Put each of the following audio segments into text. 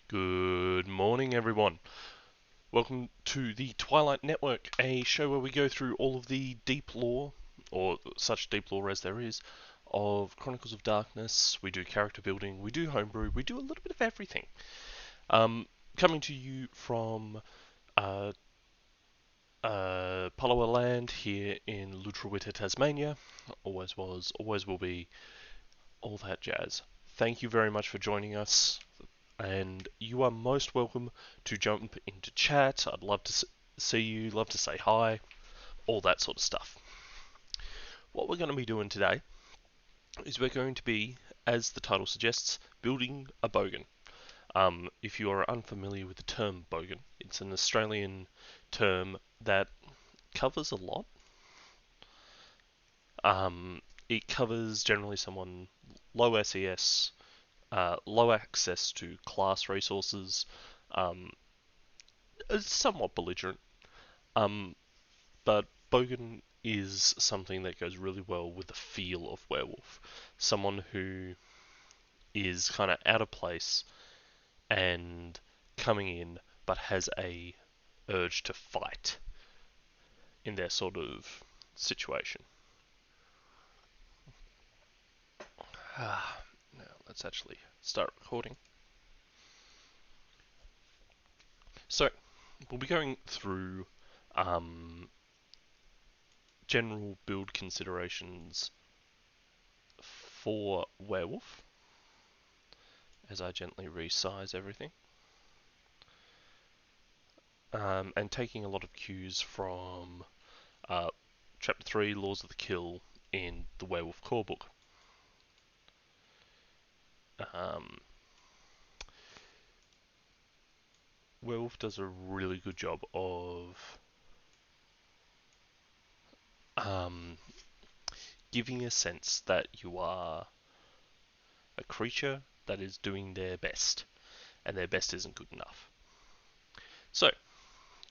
Good morning, everyone. Welcome to the Twilight Network, a show where we go through all of the deep lore, or such deep lore as there is, of Chronicles of Darkness. We do character building, we do homebrew, we do a little bit of everything. Coming to you from uh, Palawa Land here in Lutruwita, Tasmania. Always was, always will be, all that jazz. Thank you very much for joining us. And you are most welcome to jump into chat. I'd love to see you, love to say hi, all that sort of stuff. What we're going to be doing today is we're going to be, as the title suggests, building a bogan. If you are unfamiliar with the term bogan, it's an Australian term that covers a lot. It covers generally someone low SES, low access to class resources, um, somewhat belligerent. Um, but Bogan is something that goes really well with the feel of Werewolf. Someone who is kind of out of place and coming in, but has a urge to fight in their sort of situation. Now let's actually start recording. So we'll be going through general build considerations for Werewolf as I gently resize everything. And taking a lot of cues from Chapter 3, Laws of the Kill, in the Werewolf Core book. Werewolf does a really good job of giving a sense that you are a creature that is doing their best, and their best isn't good enough. So,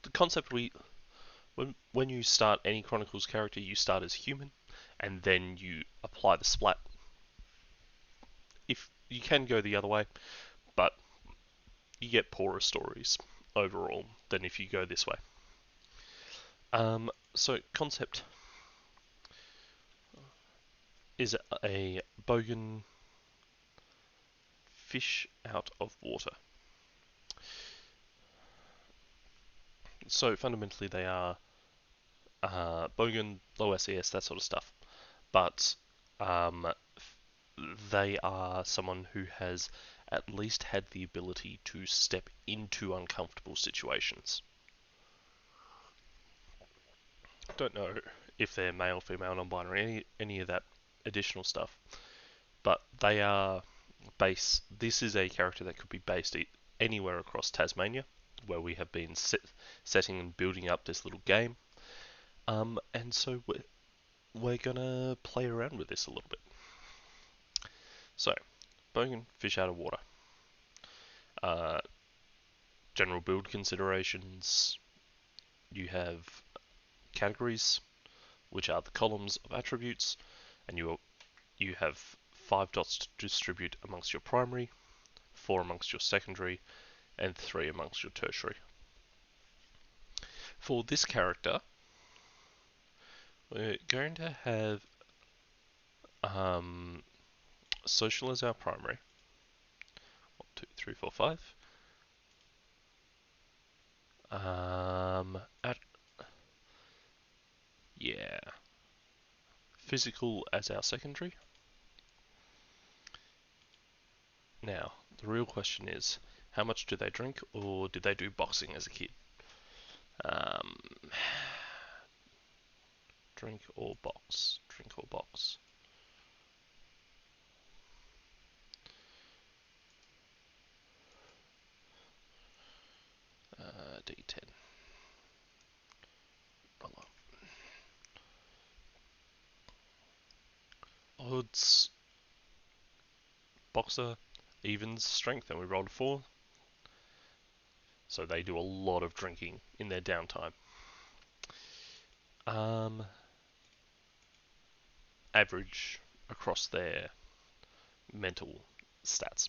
the concept when you start any Chronicles character, you start as human, and then you apply the splat. If you can go the other way, but you get poorer stories overall than if you go this way. So concept is a bogan fish out of water. So fundamentally they are bogan, low SES, that sort of stuff. But they are someone who has at least had the ability to step into uncomfortable situations. Don't know if they're male, female, non-binary, any of that additional stuff, but they are this is a character that could be based anywhere across Tasmania, where we have been setting and building up this little game. And so we're gonna play around with this a little bit. So, bogan fish out of water. General build considerations. You have categories, which are the columns of attributes, and you have 5 dots to distribute amongst your primary, 4 amongst your secondary, and 3 amongst your tertiary. For this character, we're going to have social as our primary. 1, 2, 3, 4, 5. Yeah. Physical as our secondary. Now, the real question is, how much do they drink, or did they do boxing as a kid? Drink or box? Drink or box? D10. Odds. Boxer evens strength, and we rolled a 4. So they do a lot of drinking in their downtime. Average across their mental stats.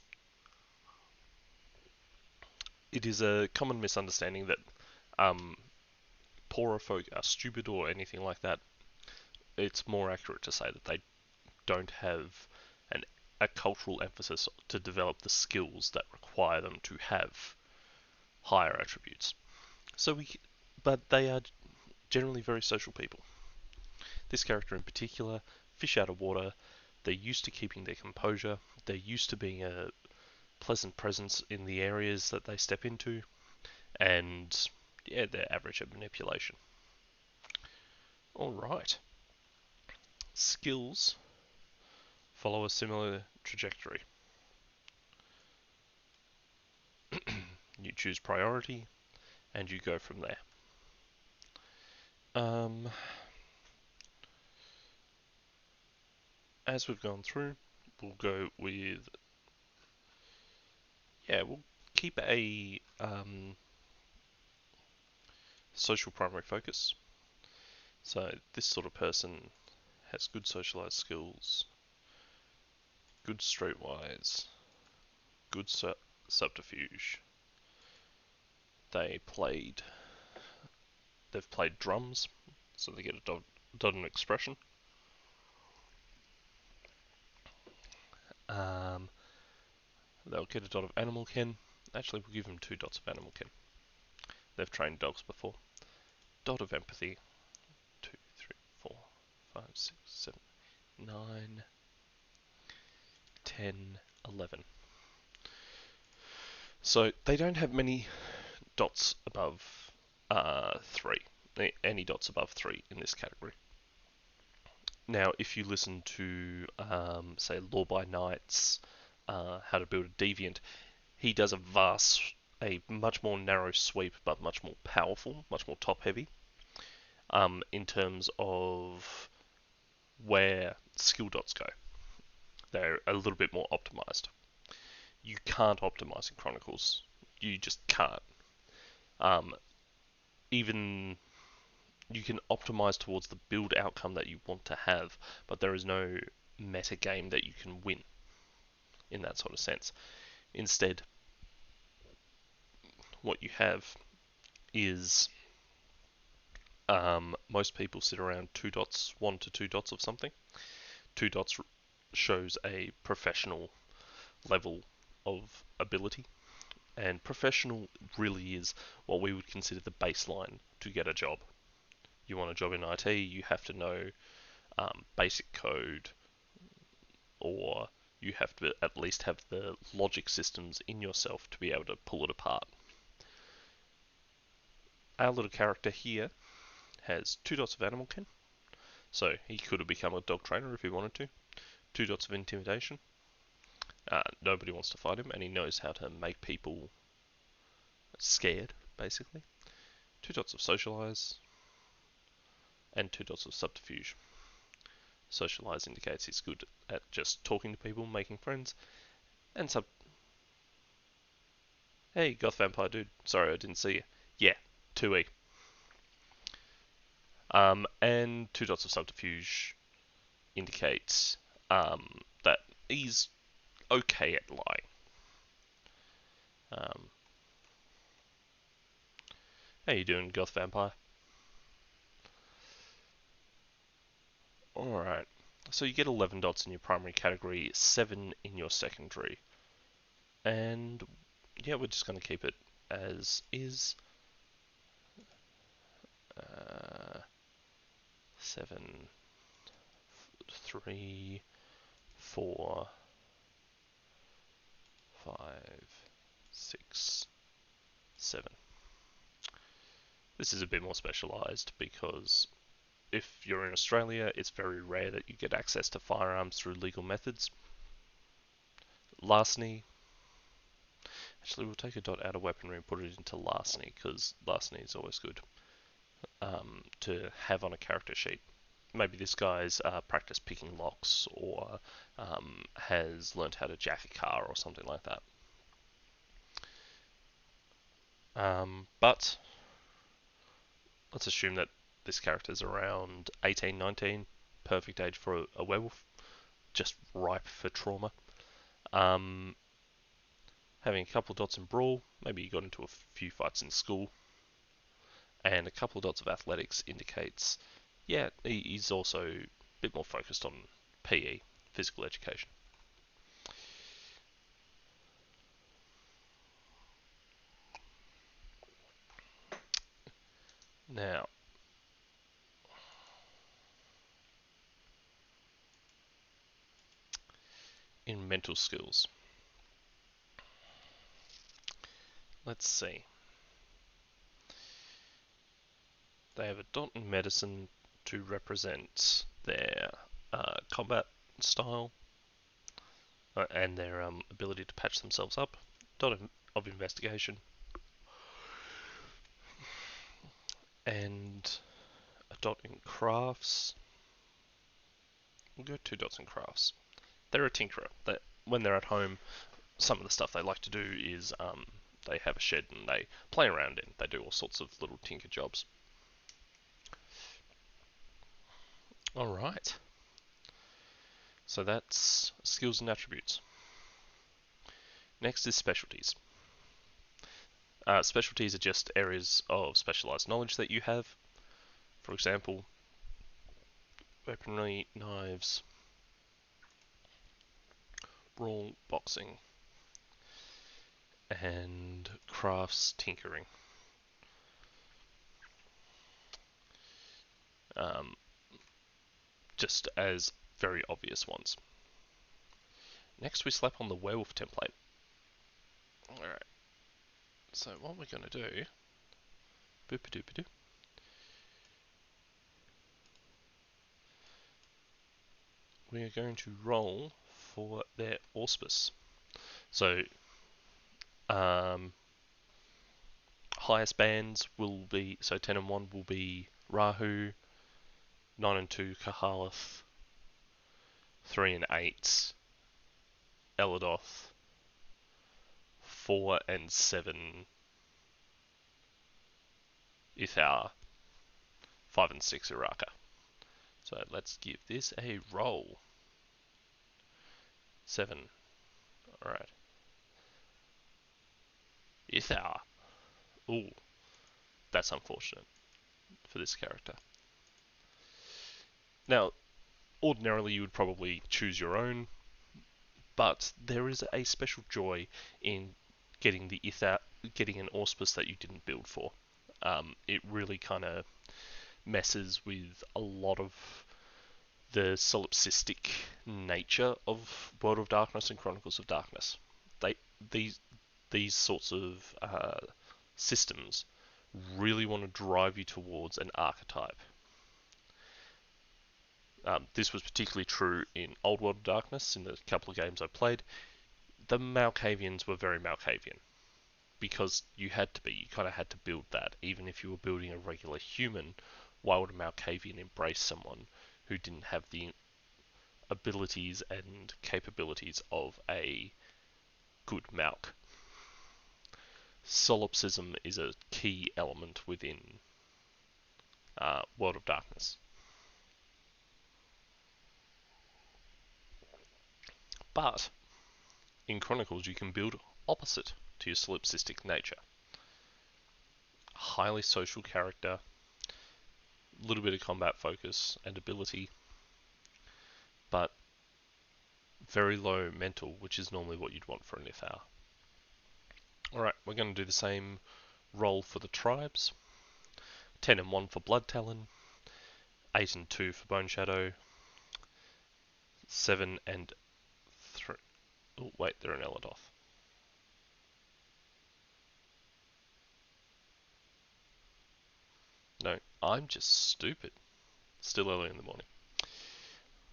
it is a common misunderstanding that um, poorer folk are stupid or anything like that. It's more accurate to say that they don't have an, a cultural emphasis to develop the skills that require them to have higher attributes. But they are generally very social people. This character in particular, fish out of water, they're used to keeping their composure, they're used to being a pleasant presence in the areas that they step into, and yeah, they're average at manipulation. Alright, skills follow a similar trajectory. You choose priority, and you go from there. Um, as we've gone through, we'll go with we'll keep a social primary focus. So this sort of person has good socialized skills, good streetwise, good subterfuge. They played, they've played drums, so they get a dot and expression. Um, they'll get a dot of animal kin. Actually, we'll give them 2 dots of animal kin. They've trained dogs before. Dot of empathy. 2, 3, 4, 5, 6, 7, 9, 10, 11. So they don't have many dots above 3. Any dots above 3 in this category. Now, if you listen to, say, Law by Nights, How to Build a Deviant, he does a much more narrow sweep, but much more powerful, much more top-heavy, in terms of where skill dots go. They're a little bit more optimized. You can't optimize in Chronicles. You just can't. Um, even you can optimize towards the build outcome that you want to have, but there is no meta game that you can win in that sort of sense. Instead, what you have is most people sit around 2 dots, 1 to 2 dots of something. 2 dots shows a professional level of ability, and professional really is what we would consider the baseline to get a job. You want a job in IT, you have to know basic code, or you have to at least have the logic systems in yourself to be able to pull it apart. Our little character here has 2 dots of animal kin, so he could have become a dog trainer if he wanted to. 2 dots of intimidation. Nobody wants to fight him, and he knows how to make people scared, basically. 2 dots of socialize, and 2 dots of subterfuge. Socialize indicates he's good at just talking to people, making friends, and Hey, goth vampire dude. Sorry, I didn't see you. Yeah, 2E. And 2 dots of subterfuge indicates that he's okay at lying. Um, how you doing, goth vampire? Alright. So you get 11 dots in your primary category, 7 in your secondary. And yeah, we're just going to keep it as is. 7, 3, 4, 5, 6, 7. This is a bit more specialised because if you're in Australia, it's very rare that you get access to firearms through legal methods. Larceny. Actually, we'll take a dot out of weaponry and put it into larceny because larceny is always good to have on a character sheet. Maybe this guy's practiced picking locks or has learned how to jack a car or something like that. But let's assume that this character's around 18, 19, perfect age for a werewolf, just ripe for trauma. having a couple of dots in Brawl, maybe you got into a few fights in school, and a couple of dots of Athletics indicates, yeah, he's also a bit more focused on PE, physical education. Now, in mental skills, let's see. They have a dot in medicine to represent their combat style and their ability to patch themselves up. Dot of investigation. And a dot in crafts. We'll go 2 dots in crafts. They're a tinkerer. When they're at home, some of the stuff they like to do is they have a shed and they play around in. They do all sorts of little tinker jobs. Alright. So that's skills and attributes. Next is specialties. Specialties are just areas of specialized knowledge that you have. For example, weaponry, knives, brawl, boxing, and crafts, tinkering. Just as very obvious ones. Next we slap on the werewolf template. Alright, so what we're going to do, boop-a-doop-a-doo, we are going to roll for their auspice. So, highest bands will be, so 10 and 1 will be Rahu, 9 and 2 Kahalath, 3 and 8 Eladoth, 4 and 7 Ithar, 5 and 6 Uraka. So let's give this a roll. 7. Alright. Ithar. Ooh, that's unfortunate for this character. Now, ordinarily you would probably choose your own, but there is a special joy in getting the Ithar, getting an auspice that you didn't build for. It really kind of messes with a lot of the solipsistic nature of World of Darkness and Chronicles of Darkness. They these sorts of systems really want to drive you towards an archetype. This was particularly true in Old World of Darkness. In the couple of games I played, the Malkavians were very Malkavian because you had to be. You kind of had to build that. Even if you were building a regular human, why would a Malkavian embrace someone who didn't have the abilities and capabilities of a good Malk? Solipsism is a key element within World of Darkness. But in Chronicles, you can build opposite to your solipsistic nature. Highly social character, a little bit of combat focus and ability, but very low mental, which is normally what you'd want for an Ithar. Alright, we're going to do the same roll for the tribes. 10 and 1 for Blood Talon, 8 and 2 for Bone Shadow, 7 and 3... Oh, wait, they're an Eladoth. No, I'm just stupid. Still early in the morning.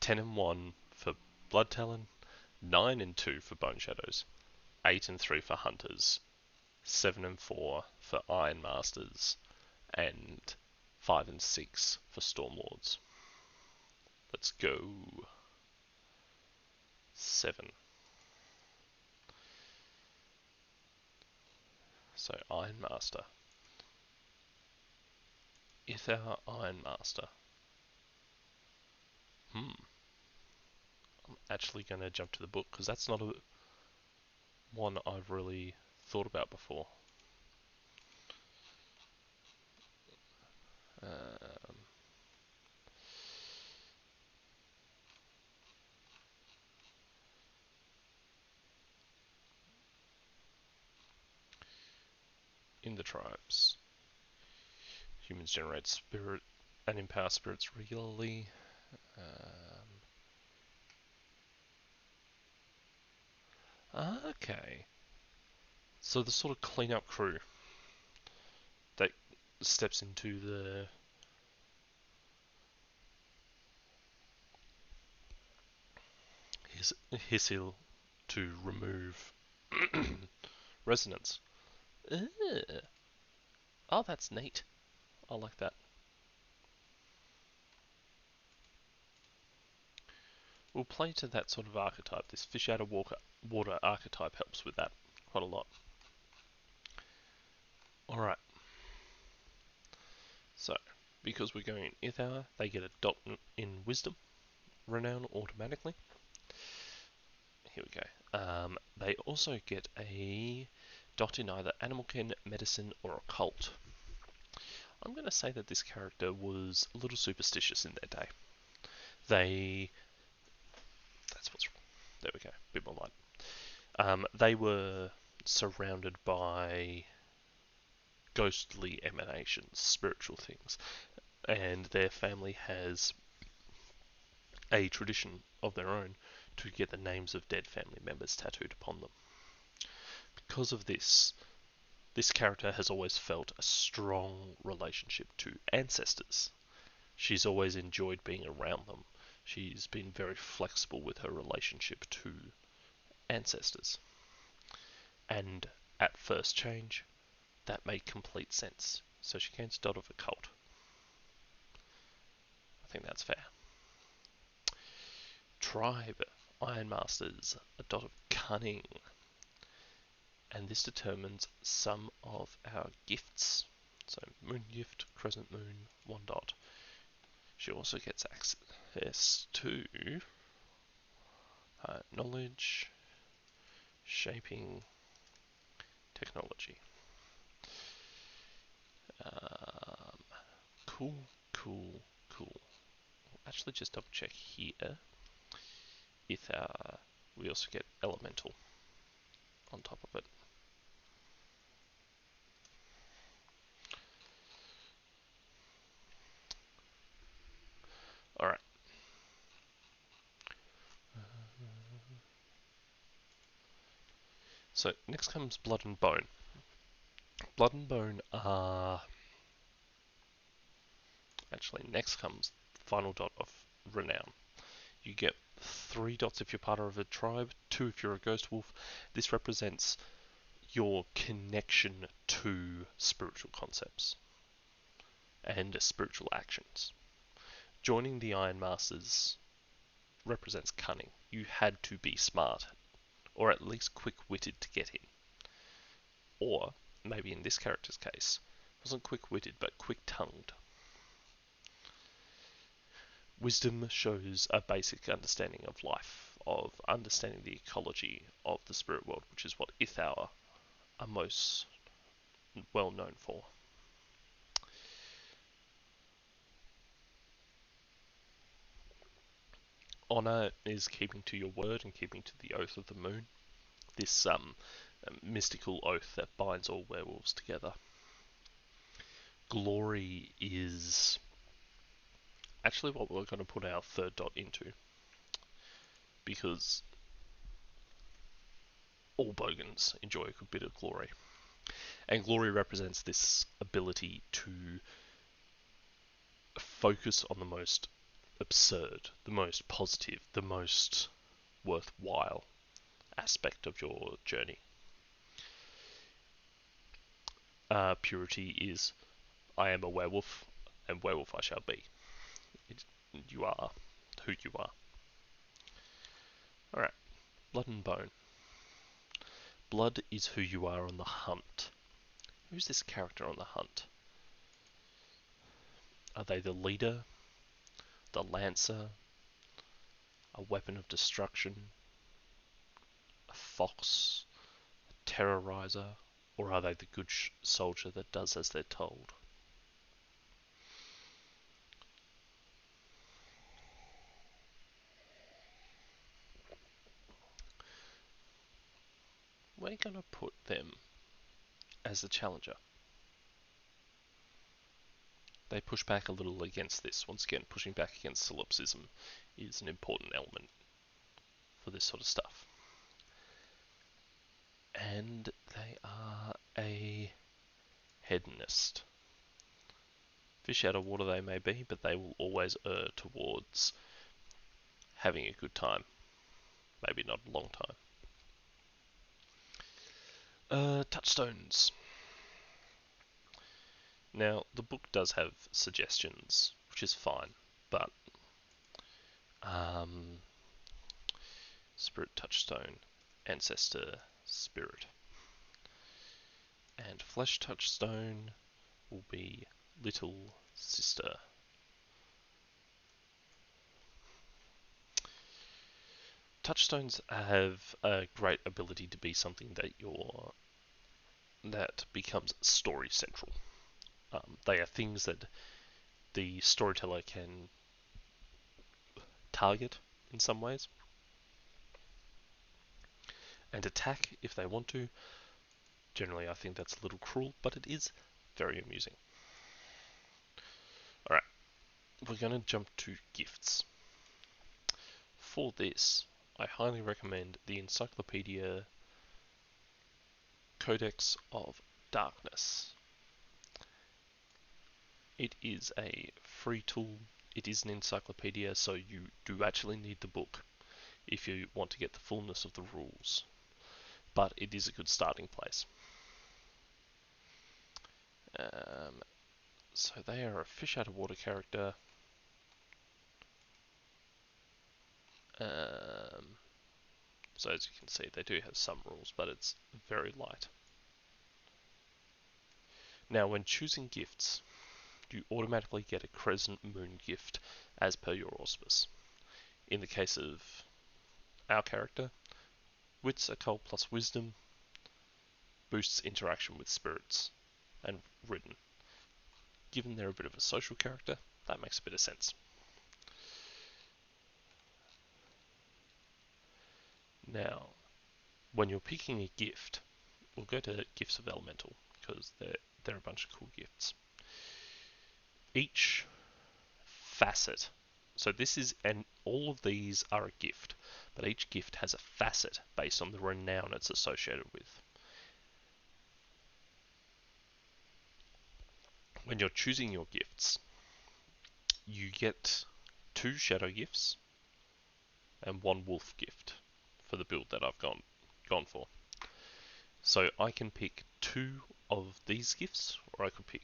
10 and 1 for Blood Talon, 9 and 2 for Bone Shadows, 8 and 3 for Hunters, 7 and 4 for Iron Masters, and 5 and 6 for Stormlords. Let's go. 7. So Iron Master. Ithar Iron Master. I'm actually going to jump to the book because that's not a... one I've really thought about before. Um, in the tribes, humans generate spirit and empower spirits regularly. Okay. So the sort of cleanup crew that steps into the Hissil to remove resonance. Ugh. Oh, that's neat. I like that. We'll play to that sort of archetype. This fish out of water archetype helps with that quite a lot. Alright, so because we're going Ithar, they get a dot in wisdom, renown automatically. Here we go. They also get a dot in either animal ken, medicine, or occult. I'm going to say that this character was a little superstitious in their day. That's what's wrong. There we go. A bit more light. They were surrounded by ghostly emanations, spiritual things, and their family has a tradition of their own to get the names of dead family members tattooed upon them. Because of this character has always felt a strong relationship to ancestors. She's always enjoyed being around them. She's been very flexible with her relationship to ancestors. And at first change, that made complete sense. So she gains a dot of occult. I think that's fair. Tribe, Ironmasters, a dot of cunning. And this determines some of our gifts. So moon gift, crescent moon, 1 dot. She also gets access to knowledge, shaping, technology. Um, cool, cool, cool. Actually, just double check here. If we also get elemental on top of it. Alright. So next comes Blood and Bone. Blood and Bone are... Actually, next comes final dot of Renown. You get 3 dots if you're part of a tribe, 2 if you're a ghost wolf. This represents your connection to spiritual concepts and spiritual actions. Joining the Iron Masters represents cunning. You had to be smart, or at least quick-witted to get in. Or, maybe in this character's case, wasn't quick-witted but quick-tongued. Wisdom shows a basic understanding of life, of understanding the ecology of the spirit world, which is what Ithar are most well known for. Honor is keeping to your word and keeping to the oath of the moon. This mystical oath that binds all werewolves together. Glory is actually what we're going to put our 3rd dot into, because all bogans enjoy a good bit of glory. And glory represents this ability to focus on the most absurd, the most positive, the most worthwhile aspect of your journey. Purity is, I am a werewolf, and werewolf I shall be. You are who you are. Alright, Blood and Bone. Blood is who you are on the hunt. Who's this character on the hunt? Are they the leader? The lancer? A weapon of destruction? A fox? terrorizer, or are they the good soldier that does as they're told? We're going to put them as the challenger. They push back a little against this. Once again, pushing back against solipsism is an important element for this sort of stuff. And they are a hedonist. Fish out of water they may be, but they will always err towards having a good time. Maybe not a long time. Touchstones. Now, the book does have suggestions, which is fine, but Spirit Touchstone, Ancestor Spirit, and Flesh Touchstone will be Little Sister. Touchstones have a great ability to be something that becomes story central. They are things that the storyteller can target in some ways and attack if they want to. Generally, I think that's a little cruel, but it is very amusing. Alright, we're going to jump to gifts. For this, I highly recommend the Encyclopedia Codex of Darkness. It is a free tool. It is an encyclopedia, so you do actually need the book if you want to get the fullness of the rules. But it is a good starting place. So they are a fish out of water character. So as you can see, they do have some rules, but it's very light. Now, when choosing gifts, you automatically get a Crescent Moon gift as per your auspice. In the case of our character, Wits Occult plus Wisdom boosts interaction with spirits and written. Given they're a bit of a social character, that makes a bit of sense. Now, when you're picking a gift, we'll go to Gifts of Elemental, because they're a bunch of cool gifts. Each facet, so this is, and all of these are a gift, but each gift has a facet based on the renown it's associated with. When you're choosing your gifts, you get 2 shadow gifts and 1 wolf gift for the build that I've gone for. So I can pick 2 of these gifts, or I could pick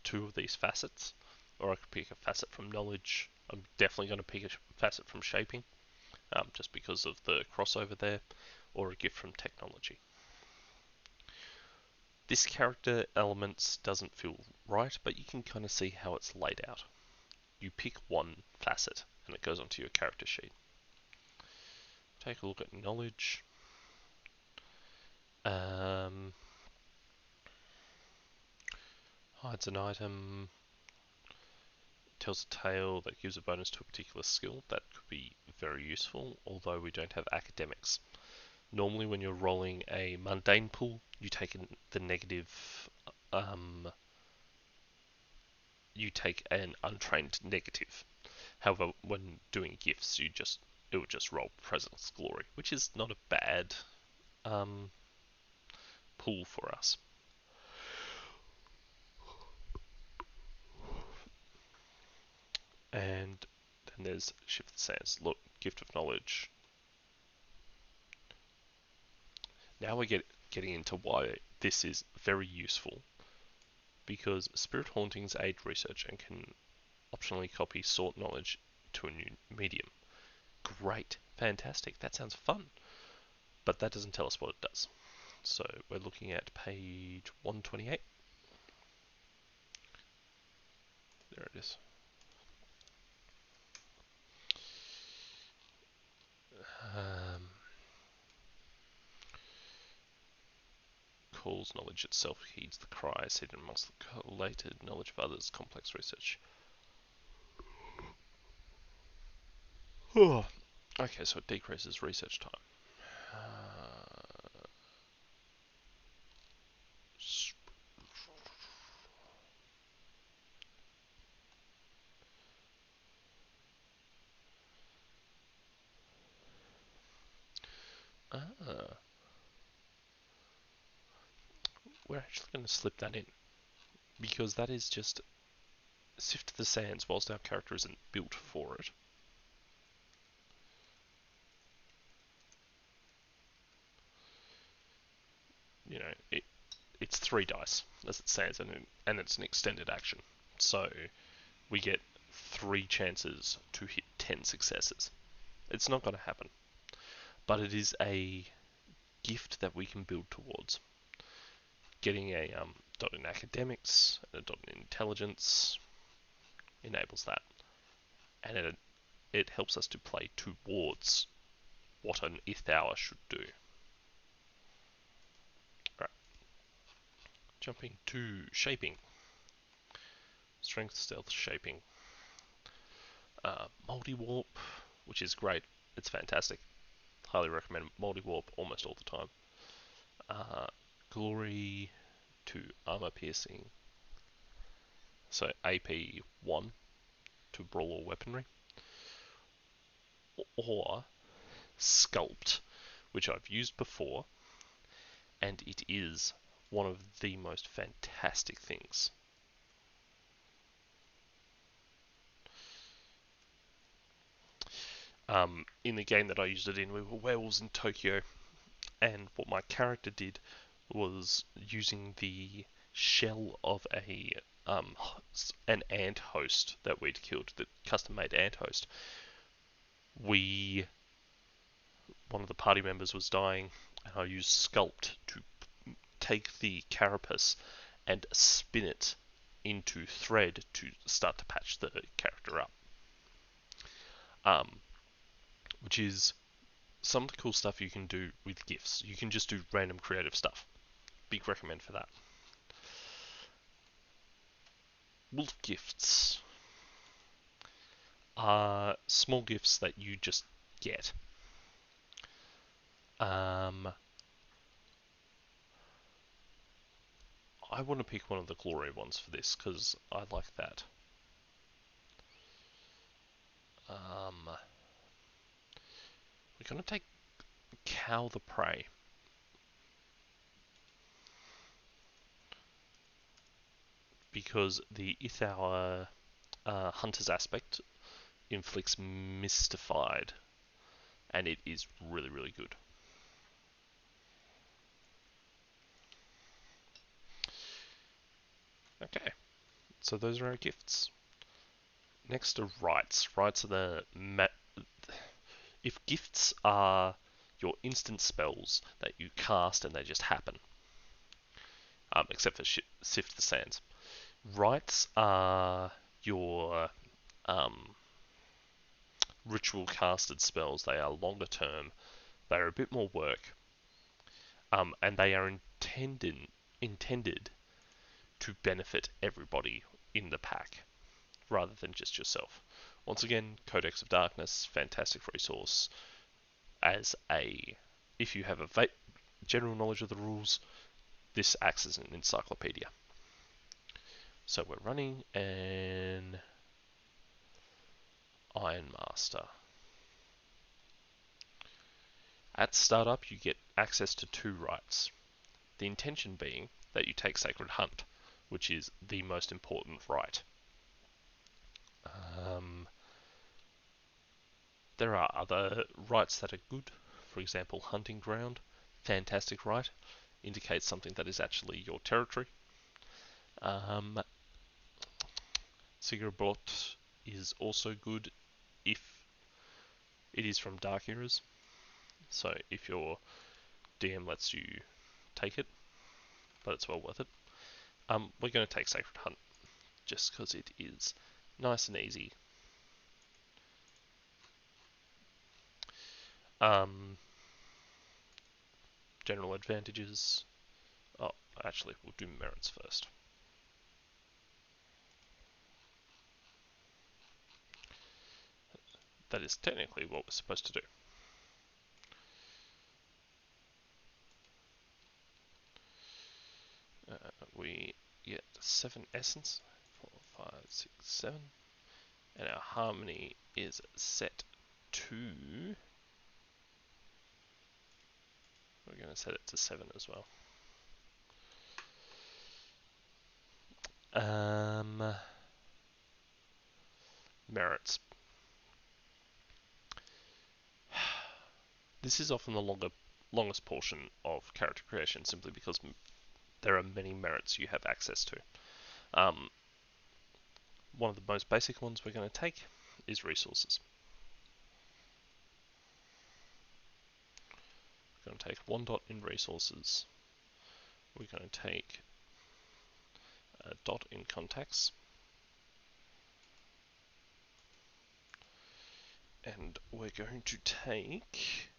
2 of these facets, or I could pick a facet from knowledge. I'm definitely going to pick a facet from shaping, just because of the crossover there, or a gift from technology. This character elements doesn't feel right, but you can kind of see how it's laid out. You pick 1 facet, and it goes onto your character sheet. Take a look at knowledge. Hides an item, tells a tale that gives a bonus to a particular skill. That could be very useful, although we don't have academics. Normally when you're rolling a mundane pool, you take the negative, you take an untrained negative. However, when doing gifts, it would just roll Presence Glory, which is not a bad pool for us. And then there's Shift the Sands. Look, Gift of Knowledge. Now we're getting into why this is very useful. Because Spirit Hauntings aid research and can optionally copy Sought Knowledge to a new medium. Great, fantastic, that sounds fun. But that doesn't tell us what it does. So we're looking at page 128. There it is. calls, knowledge itself heeds the cries hidden amongst the collated knowledge of others, complex research. Okay, so it decreases research time. We're actually going to slip that in, because that is just sift the sands whilst our character isn't built for it. You know, it's 3 dice, as it says, and it's an extended action. So we get 3 chances to hit 10 successes. It's not going to happen, but it is a gift that we can build towards. Getting a dot in academics and a dot in intelligence enables that, and it helps us to play towards what an ith hour should do. Right. Jumping to shaping. Strength, stealth, shaping. Multi-warp, which is great. It's fantastic. Highly recommend multi-warp almost all the time. Glory to armor piercing. So AP 1 to brawl or weaponry. Or sculpt, which I've used before, and it is one of the most fantastic things. In the game that I used it in, we were werewolves in Tokyo, and what my character did was using the shell of an ant host that we'd killed, the custom-made ant host. One of the party members was dying, and I used sculpt to take the carapace and spin it into thread to start to patch the character up. Which is some of the cool stuff you can do with gifts. You can just do random creative stuff. Big recommend for that. Wolf gifts are small gifts that you just get. I want to pick one of the glory ones for this because I like that. We're going to take Cow the Prey. Because the Ithauer Hunter's aspect inflicts Mystified, and it is really, really good. Okay, so those are our gifts. Next are rights. Rights are if gifts are your instant spells that you cast and they just happen, except for Sift the Sands. Rights are your ritual casted spells. They are longer term. They are a bit more work, and they are intended to benefit everybody in the pack, rather than just yourself. Once again, Codex of Darkness, fantastic resource. If you have a general knowledge of the rules, this acts as an encyclopedia. So we're running an Ironmaster. At startup, you get access to 2 rights. The intention being that you take Sacred Hunt, which is the most important right. There are other rights that are good. For example, Hunting Ground, fantastic right, indicates something that is actually your territory. Sigrabot is also good if it is from Dark Eras. So if your DM lets you take it, but it's well worth it. We're going to take Sacred Hunt just because it is nice and easy. General advantages Oh, actually, we'll do merits first. That is technically what we're supposed to do. We get 7 essence, 4, 5, 6, 7, and our harmony is set to. We're going to set it to 7 as well. Merits. This is often the longest portion of character creation, simply because there are many merits you have access to. One of the most basic ones we're going to take is resources. We're going to take 1 dot in resources. We're going to take a dot in contacts. And we're going to take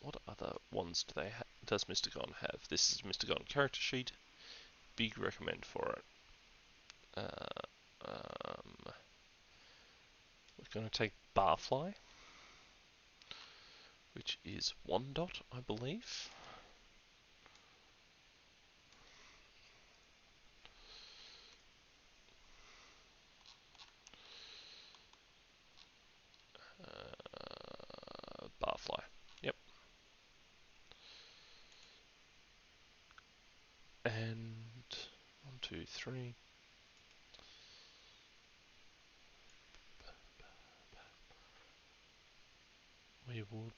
what other ones does Mr. Gon have? This is Mr. Gon character sheet. Big recommend for it. We're going to take Barfly, which is 1 dot, I believe. Barfly. Yep. And 1, 2, 3. We would.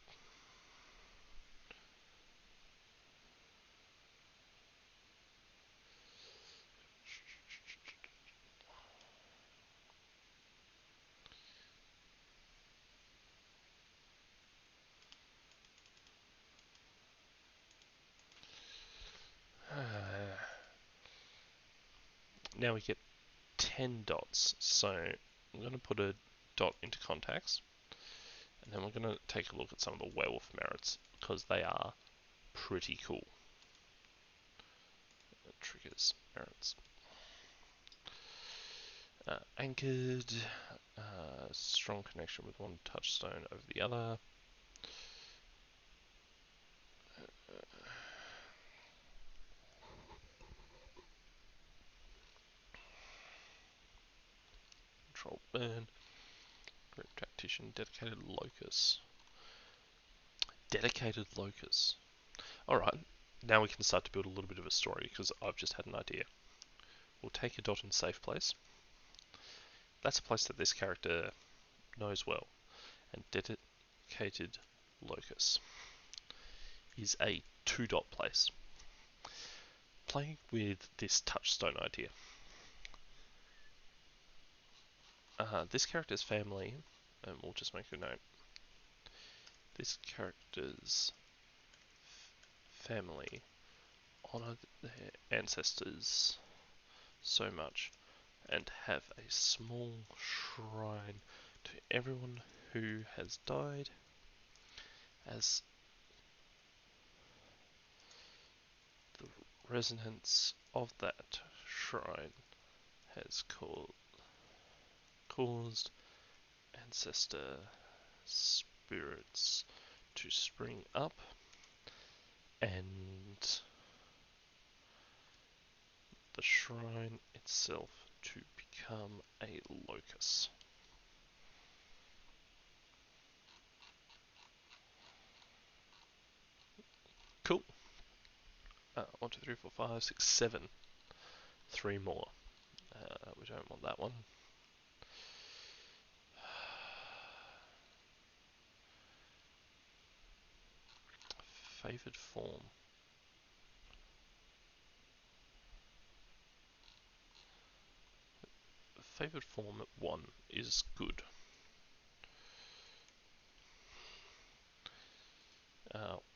Now we get 10 dots. So I'm going to put a dot into contacts. And then we're going to take a look at some of the werewolf merits, because they are pretty cool. Triggers, merits. Anchored, strong connection with one touchstone over the other. Control burn. Group tactician, dedicated locus. Dedicated locus. Alright, now we can start to build a little bit of a story, because I've just had an idea. We'll take a dot in safe place. That's a place that this character knows well. And dedicated locus is a 2 dot place. Playing with this touchstone idea. This character's family, and we'll just make a note. This character's family honour their ancestors so much and have a small shrine to everyone who has died, as the resonance of that shrine has caused ancestor spirits to spring up and the shrine itself to become a locus. Cool. 1, 2, 3, 4, 5, 6, 7. 3 more. We don't want that one. Favoured form. Favoured form at 1 is good.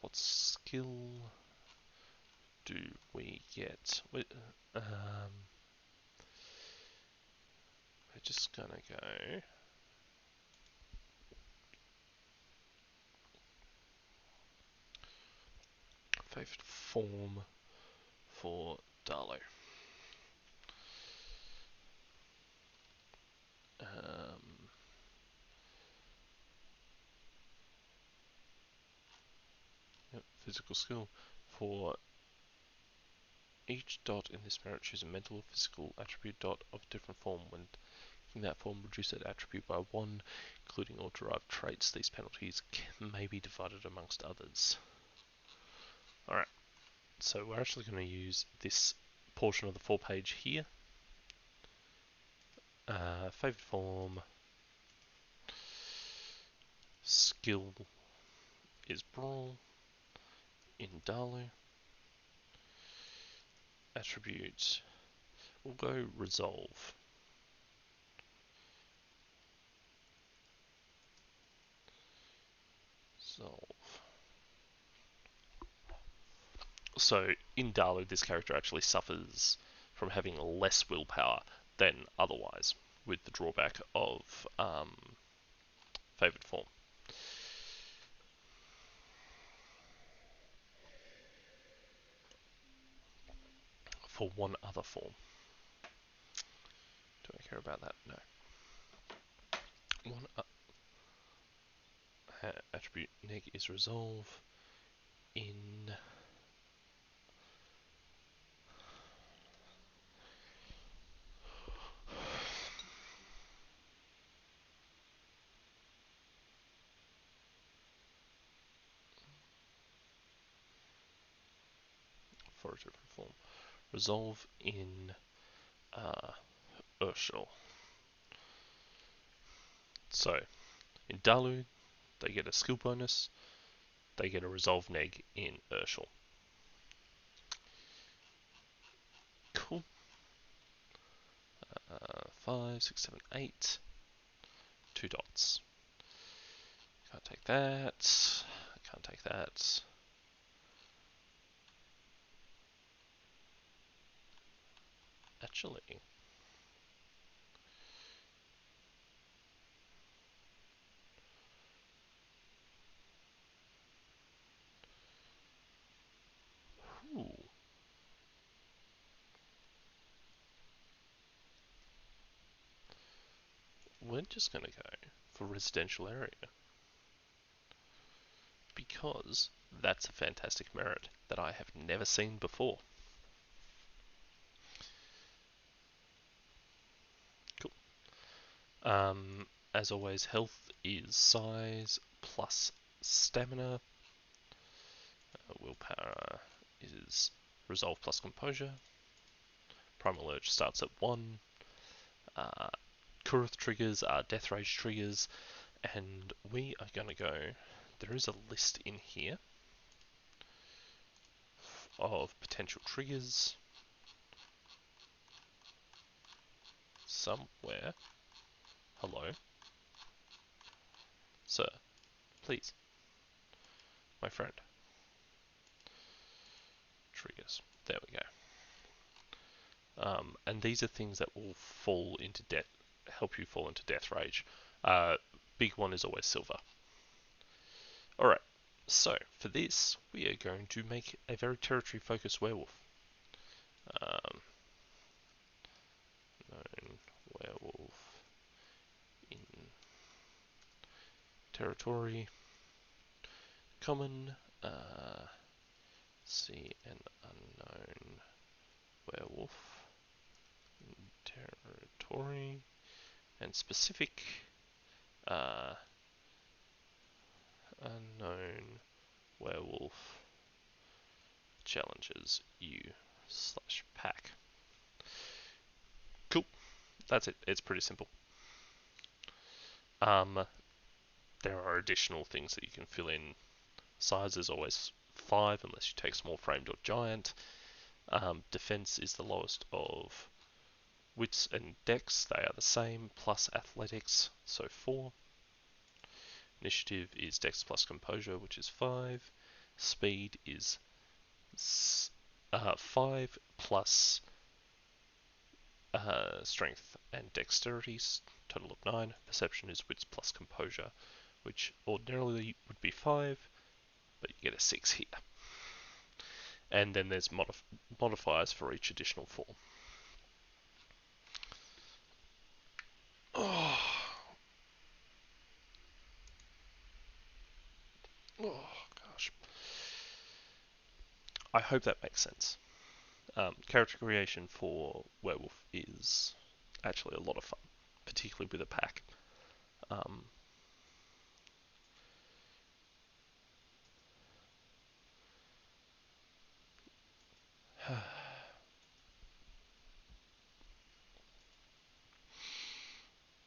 What skill do we get? We're just gonna go Favorite form for Darlo. Yep, physical skill. For each dot in this merit, choose a mental or physical attribute dot of different form. When in that form, reduce that attribute by 1, including all derived traits. These penalties may be divided amongst others. Alright, so we're actually going to use this portion of the 4-page here. Favorite form, skill is Brawl in Darlo. Attribute, we'll go Resolve. So in Darlo, this character actually suffers from having less willpower than otherwise, with the drawback of favoured form. For one other form. Do I care about that? No. One attribute neg is Resolve in for a different form. Resolve in Urshel. So in Dalu, they get a skill bonus. They get a Resolve neg in Urshel. Cool. 5, 6, 7, 8. 2 dots. Can't take that. Can't take that. Actually, ooh. We're just going to go for residential area. Because that's a fantastic merit that I have never seen before. Cool. As always, health is size plus stamina. Willpower is resolve plus composure. Primal urge starts at 1. Kurith triggers are death rage triggers. And we are going to go... There is a list in here of potential triggers somewhere. Hello. Sir, please. My friend. Triggers. There we go. And these are things that will fall into death, help you fall into death rage. Big one is always silver. Alright, so for this, we are going to make a very territory focused werewolf. Known werewolf in territory. Common, see an unknown werewolf in territory, and specific, unknown werewolf challenges you/pack. Cool, that's it. It's pretty simple. There are additional things that you can fill in. Size is always 5 unless you take small framed or giant. Defense is the lowest of wits and dex, they are the same, plus athletics, so 4. Initiative is dex plus composure, which is 5. Speed is 5 plus strength and dexterity, total of 9. Perception is wits plus composure, which ordinarily would be 5, but you get a 6 here. and then there's modifiers for each additional form. Oh, oh gosh. I hope that makes sense. Character creation for Werewolf is actually a lot of fun, particularly with a pack. Um,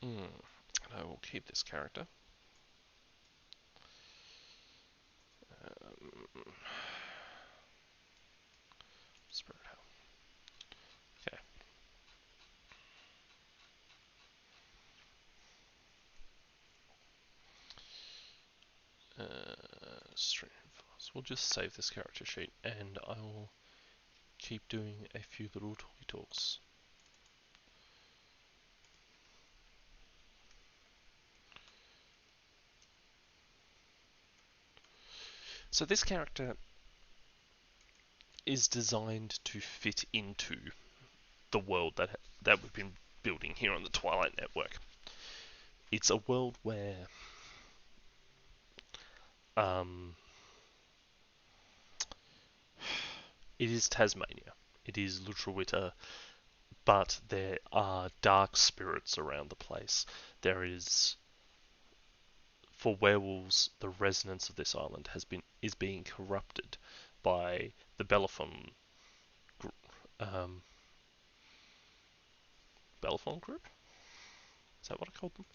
and I will keep this character. Spirit Hell. Okay. Stream files. We'll just save this character sheet, and I will keep doing a few little toy talks. So this character is designed to fit into the world that we've been building here on the Twilight Network. It's a world where um, it is Tasmania. It is Lutruwita, but there are dark spirits around the place. There is, for werewolves, the resonance of this island is being corrupted by the um, Bellefonte group. Is that what I called them?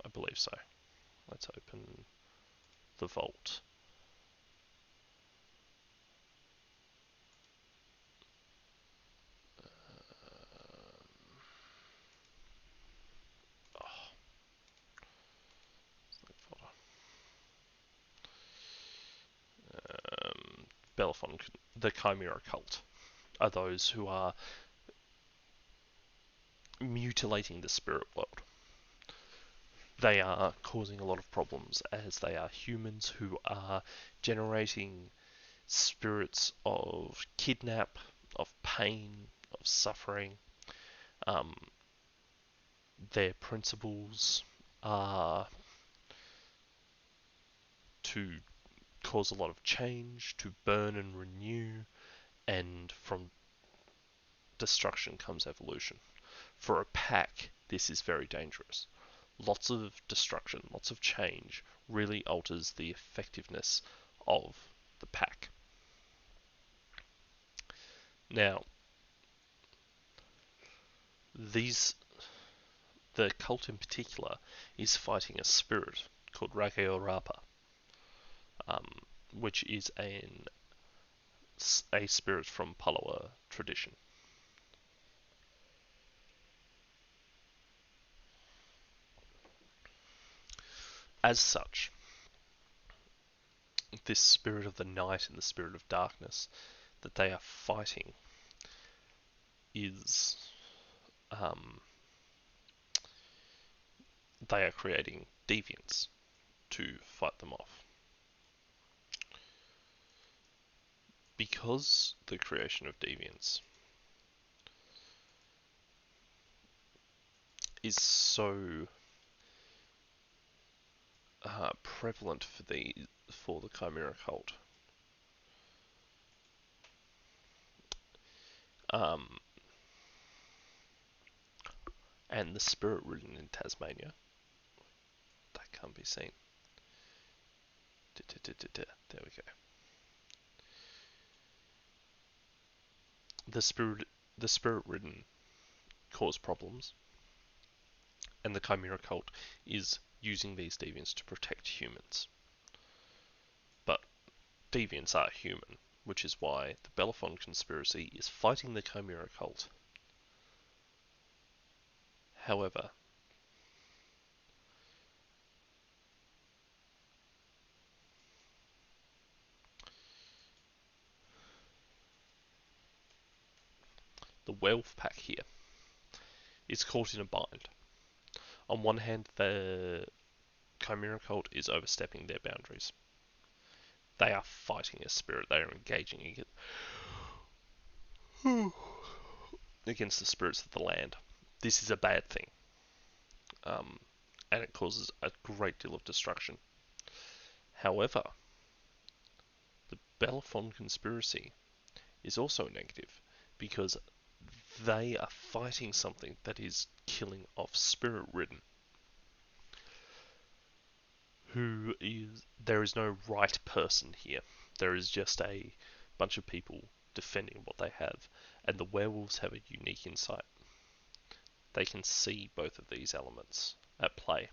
I believe so. Let's open the vault. Bellefonte, the Chimera cult, are those who are mutilating the spirit world. They are causing a lot of problems as they are humans who are generating spirits of kidnap, of pain, of suffering. Um, their principles are to cause a lot of change, to burn and renew, and from destruction comes evolution. For a pack, this is very dangerous. Lots of destruction, lots of change really alters the effectiveness of the pack. Now, the cult in particular is fighting a spirit called Rakeo Rapa, um, which is a spirit from Palawa tradition. As such, this spirit of the night and the spirit of darkness that they are fighting is they are creating deviants to fight them off. Because the creation of deviants is so prevalent for the Chimera cult, um, and the spirit ridden in Tasmania, that can't be seen. There we go. The spirit ridden cause problems, and the Chimera cult is using these deviants to protect humans. But deviants are human, which is why the Bellefonte conspiracy is fighting the Chimera cult. However, the Werewolf pack here is caught in a bind. On one hand, the Chimera cult is overstepping their boundaries. They are fighting a spirit. They are engaging against the spirits of the land. This is a bad thing, and it causes a great deal of destruction. However, the Bellefonte conspiracy is also negative because they are fighting something that is killing off Spirit Ridden, there is no right person here. There is just a bunch of people defending what they have, and the werewolves have a unique insight. They can see both of these elements at play,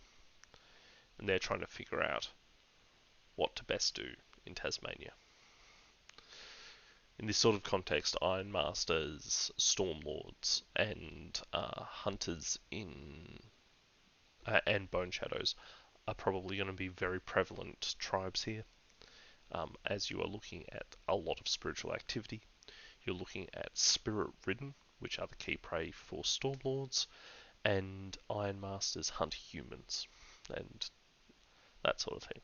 and they're trying to figure out what to best do in Tasmania. In this sort of context, Ironmasters, Stormlords, and Hunters and Bone Shadows are probably going to be very prevalent tribes here, as you are looking at a lot of spiritual activity. You're looking at Spirit Ridden, which are the key prey for Stormlords, and Ironmasters hunt humans, and that sort of thing.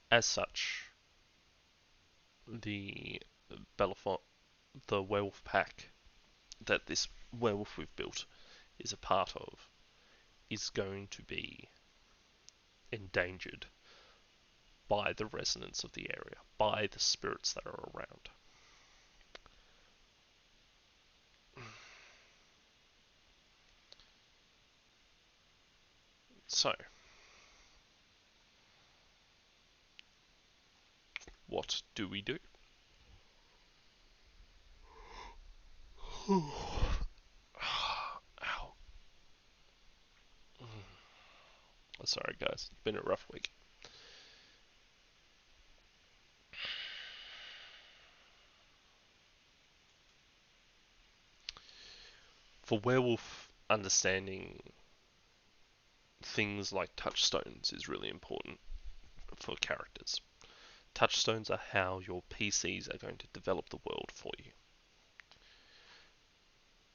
As such, the Bellefonte, the werewolf pack that this werewolf we've built is a part of, is going to be endangered by the resonance of the area, by the spirits that are around. So, what do we do? Ow. Sorry guys, it's been a rough week. For werewolf, understanding things like touchstones is really important for characters. Touchstones are how your PCs are going to develop the world for you.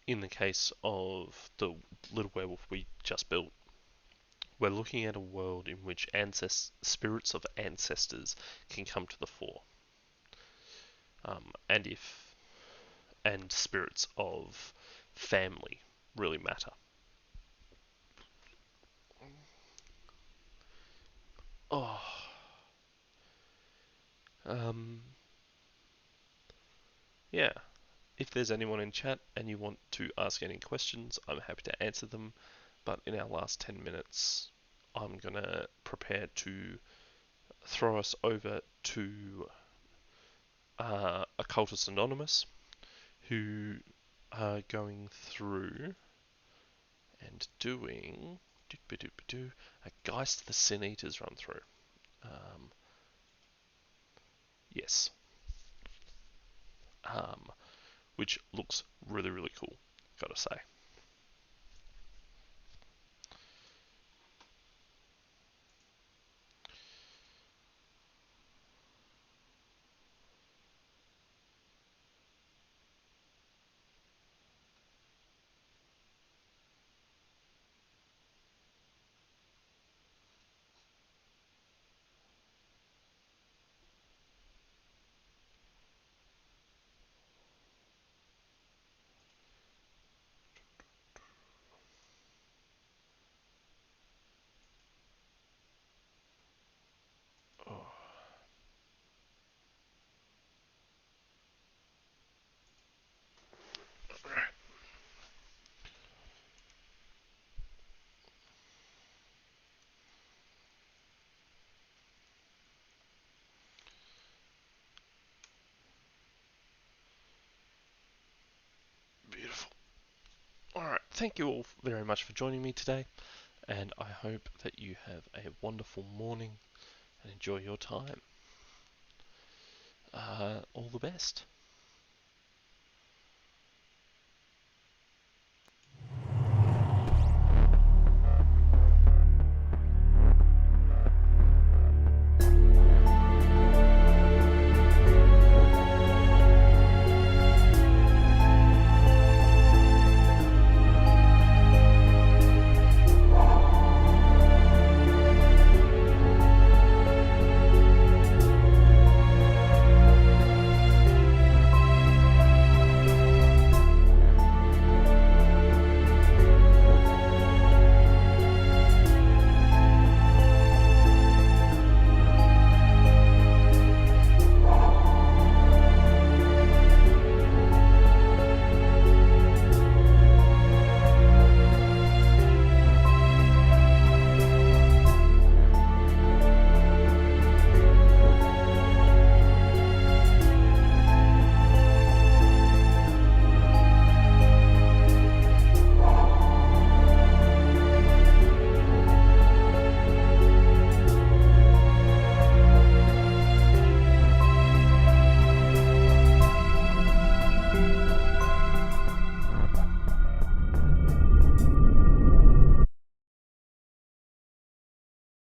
In the case of the little werewolf we just built, we're looking at a world in which spirits of ancestors can come to the fore, and spirits of family really matter. Oh, um, yeah. If there's anyone in chat and you want to ask any questions, I'm happy to answer them. But in our last 10 minutes, I'm gonna prepare to throw us over to Occultist Anonymous, who are going through and doing a Geist the Sin Eaters run through. Yes. Which looks really, really cool, gotta say. Oh. Beautiful. Alright, thank you all very much for joining me today, and I hope that you have a wonderful morning and enjoy your time. All the best.